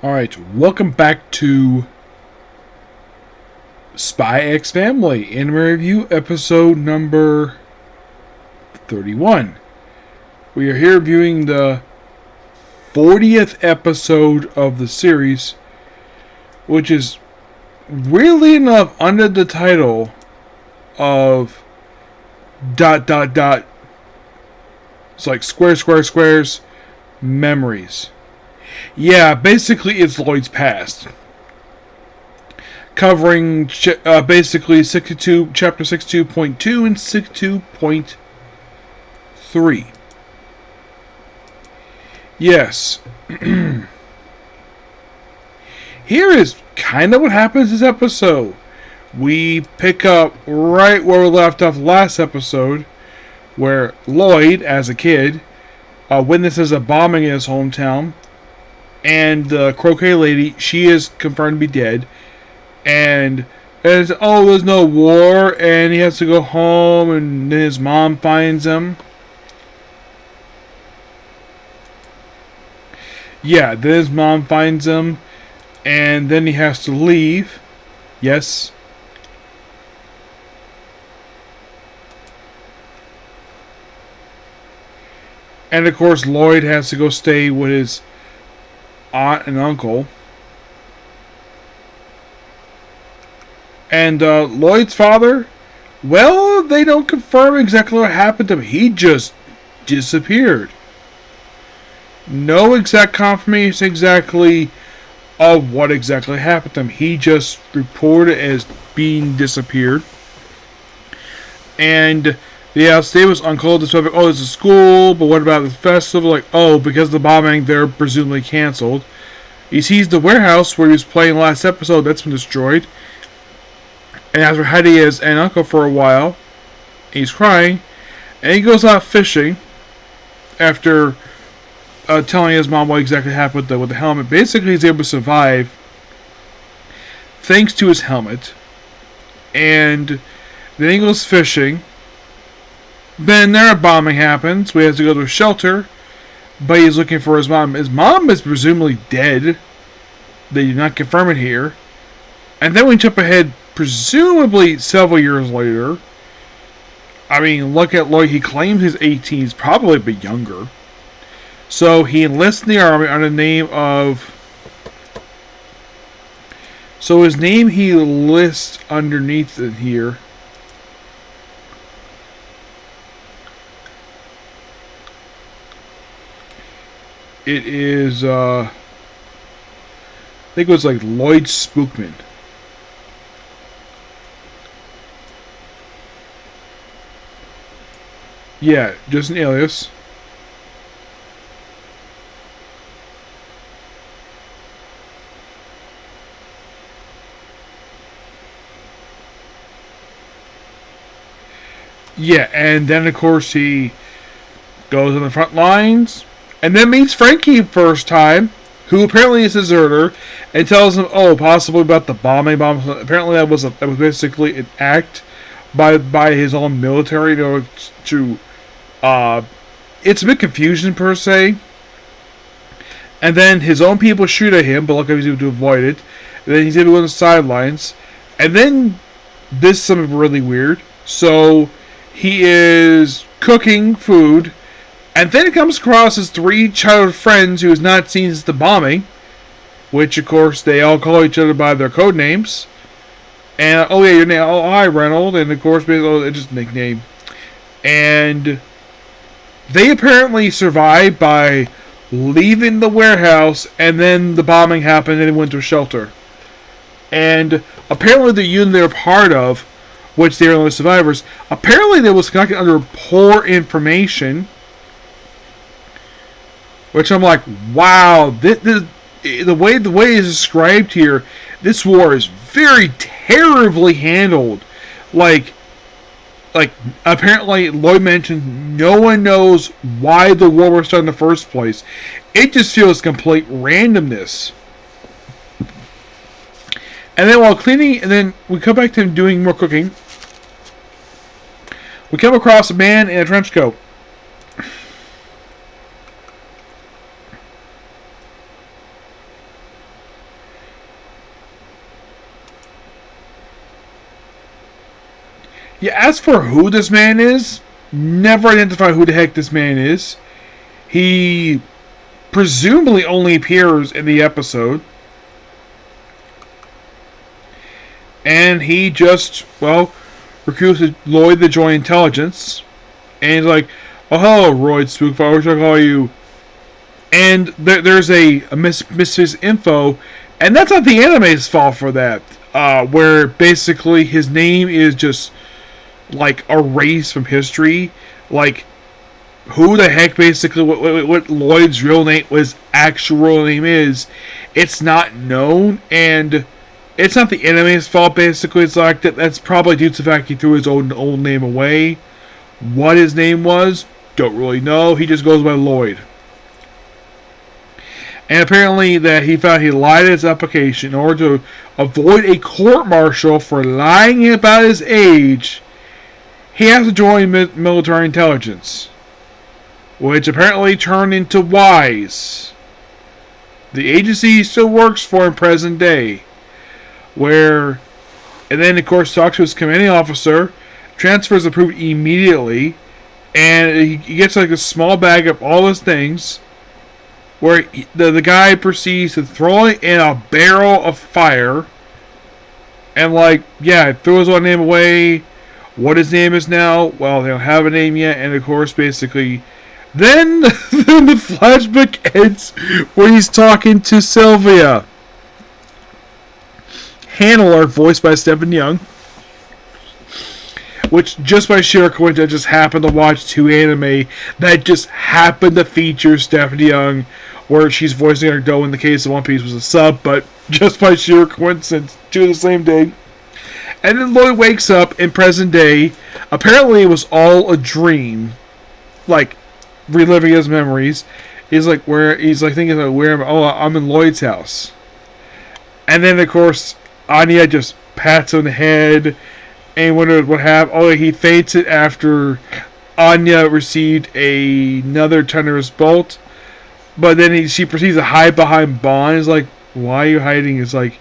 Alright, welcome back to Spy X Family Anime Review episode number 31. We are here reviewing the 40th episode of the series, which is weirdly enough under the title of ... It's like squares, memories. Yeah, basically it's Lloyd's past. Covering basically 62, chapter 62.2 and 62.3. Yes. Here is kind of what happens this episode. We pick up right where we left off last episode, where Lloyd, as a kid, witnesses a bombing in his hometown, and the croquet lady, she is confirmed to be dead, and there's no war, and he has to go home, and then his mom finds him. Yeah, then his mom finds him, and then he has to leave. Yes. And of course, Lloyd has to go stay with his aunt and uncle. And Lloyd's father, well, they don't confirm exactly what happened to him. He just disappeared. No exact confirmation exactly of what exactly happened to him. He just reported as being disappeared. And yeah, stay with his uncle. This like, there's a school, but what about the festival? Like, because of the bombing, they're presumably canceled. He sees the warehouse where he was playing last episode. That's been destroyed. And as for Heidi is and uncle for a while, he's crying, and he goes out fishing after telling his mom what exactly happened with the helmet. Basically, he's able to survive thanks to his helmet. And then he goes fishing. Then there a bombing happens. We have to go to a shelter, but he's looking for his mom. His mom is presumably dead. They do not confirm it here. And then we jump ahead, presumably several years later. I mean, look at Lloyd. He claims he's 18. He's probably a bit younger. So he enlists in the army under the name of... So his name he lists underneath it here. It is, I think it was like Lloyd Spookman. Yeah, just an alias. Yeah, and then of course he goes on the front lines, and then meets Frankie first time, who apparently is a deserter, and tells him, possibly about the bombing. Apparently that was basically an act by his own military to it's a bit confusion per se. And then his own people shoot at him, but luckily he's able to avoid it. And then he's able to go on the sidelines. And then this is something really weird. So he is cooking food, and then he comes across his 3 childhood friends who has not seen since the bombing, which of course they all call each other by their code names. And your name? Hi, Reynold. And of course, it's just a nickname. And they apparently survived by leaving the warehouse, and then the bombing happened, and they went to a shelter. And apparently, the unit they're part of, which they are the survivors, apparently they was conducted under poor information. Which I'm like, wow, the way it is described here, this war is very terribly handled. Like apparently Lloyd mentioned no one knows why the war was started in the first place. It just feels complete randomness. And then while cleaning, and then we come back to him doing more cooking, we come across a man in a trench coat. Yeah, as for who this man is, never identify who the heck this man is. He presumably only appears in the episode. And he just, well, recruited Lloyd to join intelligence. And he's like, oh, hello, Royd Spookfire, what should I call you? And there's a misfits info, and that's not the anime's fault for that. Where basically his name is just like erased from history. Like, who the heck basically what Lloyd's real name, his actual name is, it's not known, and it's not the anime's fault. Basically, it's like that's probably due to the fact he threw his own old name away. What his name was, don't really know. He just goes by Lloyd. And apparently that he found he lied in his application in order to avoid a court-martial for lying about his age. He has to join military intelligence, which apparently turned into WISE, the agency he still works for in present day. And then of course talks to his commanding officer, transfers approved immediately, and he gets like a small bag of all his things, where the guy proceeds to throw it in a barrel of fire, and like, yeah, threw his own name away. What his name is now, well, they don't have a name yet, and of course, basically, then the flashback ends where he's talking to Sylvia. Handler, voiced by Stephen Young, which just by sheer coincidence just happened to watch two anime that just happened to feature Stephen Young, where she's voicing her doe. In the case of One Piece was a sub, but just by sheer coincidence, two the same day. And then Lloyd wakes up in present day. Apparently it was all a dream, like reliving his memories. He's like thinking like, where am I? Oh, I'm in Lloyd's house. And then of course Anya just pats on the head and wonders what happened. Oh, he fainted after Anya received another thunderous bolt. But then she proceeds to hide behind Bond. He's like, why are you hiding? It's like,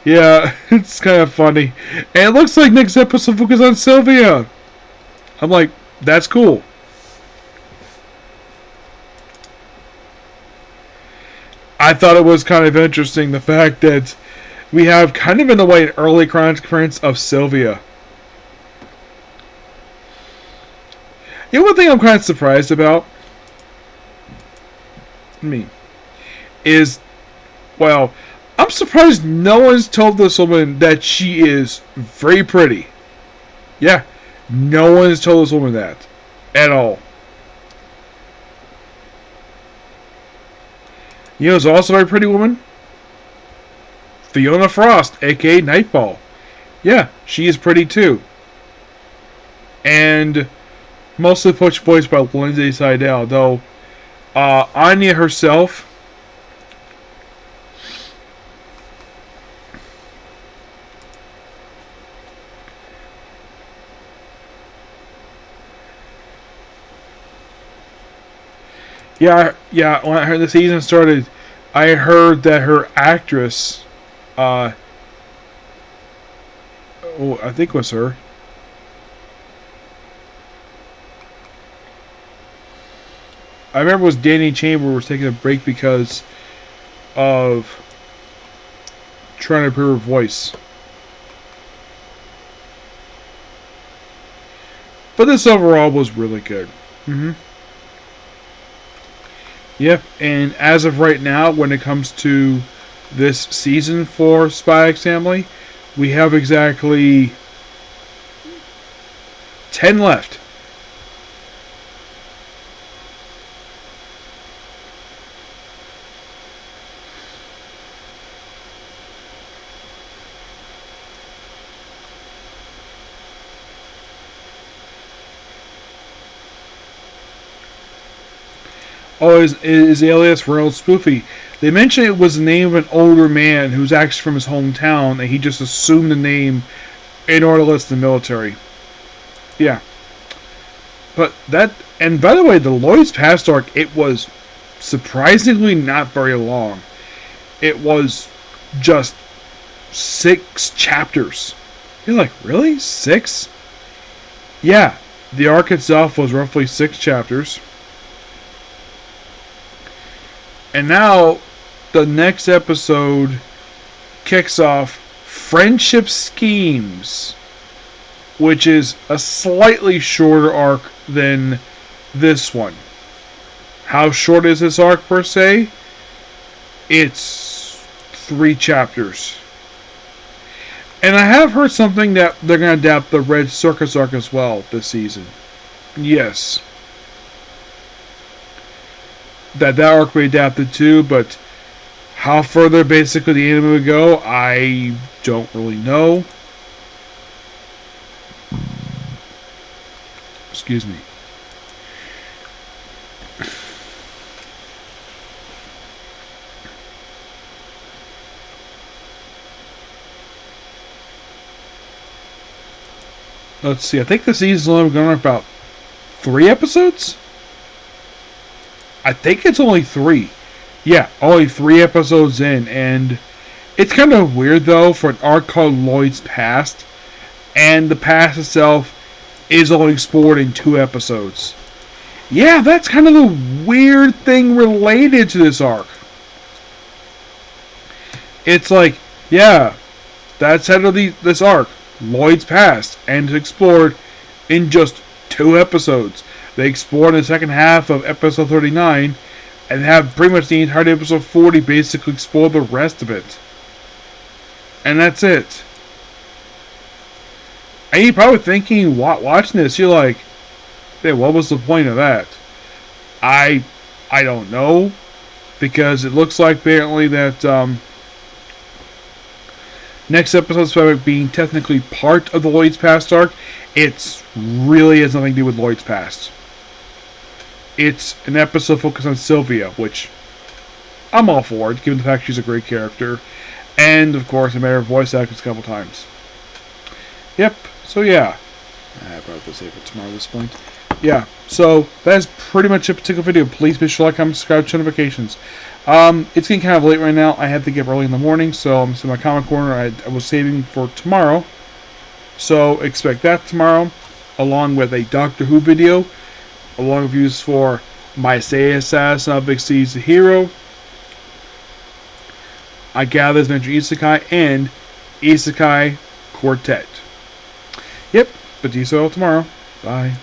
yeah, it's kind of funny. And it looks like next episode focuses on Sylvia. I'm like, that's cool. I thought it was kind of interesting, the fact that we have kind of in a way an early chronicles appearance of Sylvia. You know, one thing I'm kind of surprised about is, well, I'm surprised no one's told this woman that she is very pretty. Yeah, no one has told this woman that at all. You know, there's also a very pretty woman, Fiona Frost, aka Nightfall. Yeah, she is pretty too. And mostly voiced by Lindsay Seidel, though Anya herself, yeah. When I heard the season started, I heard that her actress, I think it was her. I remember it was Danny Chamber was taking a break because of trying to improve her voice. But this overall was really good. Yep, and as of right now, when it comes to this season for Spy X Family, we have exactly 10 left. Oh, is alias Ronald Spoofy. They mentioned it was the name of an older man who's actually from his hometown, and he just assumed the name in order to enlist the military. Yeah. But that, and by the way, the Lloyd's Past arc, it was surprisingly not very long. It was just 6 chapters. You're like, really? 6? Yeah, the arc itself was roughly 6 chapters. And now, the next episode kicks off Friendship Schemes, which is a slightly shorter arc than this one. How short is this arc per se? It's 3 chapters. And I have heard something that they're going to adapt the Red Circus arc as well this season. Yes. That arc will be adapted too, but how further basically the anime would go, I don't really know. Excuse me. Let's see, I think the season's only going to about 3 episodes? I think it's only 3. Yeah, only 3 episodes in, and it's kind of weird though for an arc called Lloyd's Past, and the past itself is only explored in 2 episodes. Yeah, that's kind of the weird thing related to this arc. It's like, yeah, that's head of this arc, Lloyd's Past, and it's explored in just 2 episodes. They explore in the second half of episode 39 and have pretty much the entire episode 40 basically explore the rest of it. And that's it. And you're probably thinking, watching this, you're like, hey, what was the point of that? I don't know. Because it looks like apparently that next episode being technically part of the Lloyd's Past arc, it's really has nothing to do with Lloyd's Past. It's an episode focused on Sylvia, which I'm all for it, given the fact she's a great character. And, of course, a matter of voice actors a couple times. Yep, so yeah. I probably will save it tomorrow at this point. Yeah, so that's pretty much a particular video. Please be sure to like, comment, subscribe, turn notifications. It's getting kind of late right now. I have to get up early in the morning, so I'm in my comic corner. I was saving for tomorrow. So expect that tomorrow, along with a Doctor Who video, along with views for My Say Assassin of Big C's the Hero, I Gather Adventure Isekai, and Isekai Quartet. Yep, but do so tomorrow. Bye.